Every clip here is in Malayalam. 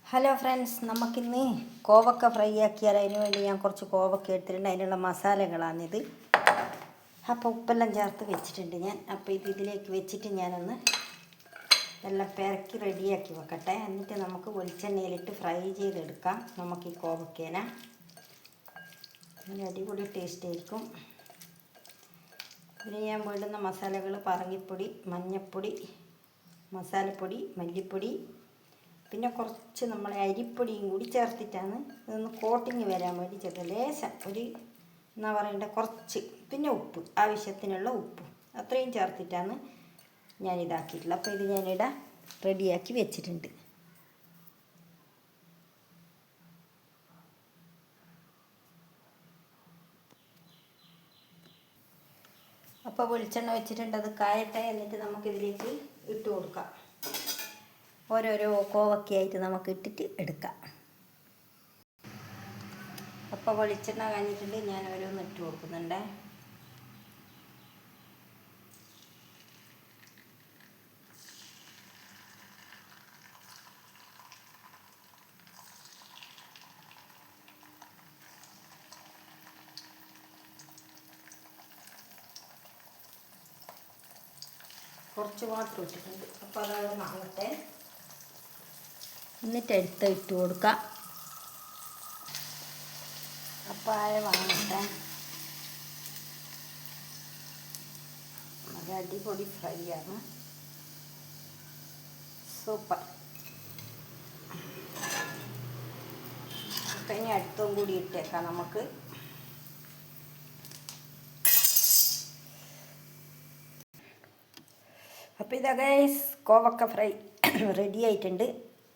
ഹലോ ഫ്രണ്ട്സ്, നമുക്കിന്ന് കോവക്ക ഫ്രൈ ആക്കിയാൽ അതിന് വേണ്ടി ഞാൻ കുറച്ച് കോവക്ക എടുത്തിട്ടുണ്ട്. അതിനുള്ള മസാലകളാണിത്. അപ്പോൾ ഉപ്പെല്ലാം ചേർത്ത് വെച്ചിട്ടുണ്ട് ഞാൻ. അപ്പോൾ ഇതിലേക്ക് വെച്ചിട്ട് ഞാനൊന്ന് എല്ലാം പെരക്കി റെഡിയാക്കി വെക്കട്ടെ. എന്നിട്ട് നമുക്ക് വെളിച്ചെണ്ണയിലിട്ട് ഫ്രൈ ചെയ്തെടുക്കാം. നമുക്ക് ഈ കോവക്കേന നല്ല അടിപൊളി ടേസ്റ്റ് ആയിരിക്കും. ഇതിന് ഞാൻ വേണ്ടുന്ന മസാലകൾ പറങ്കിപ്പൊടി, മഞ്ഞൾപ്പൊടി, മസാലപ്പൊടി, മല്ലിപ്പൊടി, പിന്നെ കുറച്ച് നമ്മളെ അരിപ്പൊടിയും കൂടി ചേർത്തിട്ടാണ് ഇതൊന്ന് കോട്ടിങ് വരാൻ വേണ്ടി ചേർത്ത് ലേശം എന്താ പറയണ്ട കുറച്ച്, പിന്നെ ഉപ്പ്, ആവശ്യത്തിനുള്ള ഉപ്പ് അത്രയും ചേർത്തിട്ടാണ് ഞാൻ ഇതാക്കിയിട്ടുള്ളത്. അപ്പോൾ ഇത് ഞാനിവിടെ റെഡിയാക്കി വെച്ചിട്ടുണ്ട്. അപ്പോൾ വെളിച്ചെണ്ണ വെച്ചിട്ടുണ്ട്, അത് കായട്ടെ. എന്നിട്ട് നമുക്കിതിലേക്ക് ഇട്ട് കൊടുക്കാം. ഓരോരോ കോവക്കയായിട്ട് നമുക്ക് ഇട്ടിട്ട് എടുക്കാം. അപ്പോൾ വെളിച്ചെണ്ണ കഴിഞ്ഞിട്ടുണ്ട്, ഞാൻ ഓരോന്ന് ഇട്ട് കൊടുക്കുന്നുണ്ട്. കുറച്ച് മാത്രം ഇട്ടിട്ടുണ്ട്. അപ്പോൾ അതവിടെ നാളത്തെ എന്നിട്ട് ഇട്ട് കൊടുക്കാം. അപ്പോൾ ആയ വാങ്ങട്ടെ. നല്ല അടിപൊളി ഫ്രൈ ആണ്, സൂപ്പർ. അപ്പം ഇനി അടുത്തും കൂടി ഇട്ടേക്കാം നമുക്ക്. അപ്പോൾ ഇതാ ഗൈസ്, കോവക്ക ഫ്രൈ റെഡി ആയിട്ടുണ്ട്.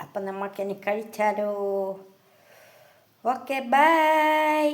അപ്പം നമുക്കിനി കഴിച്ചാലോ? Okay, by.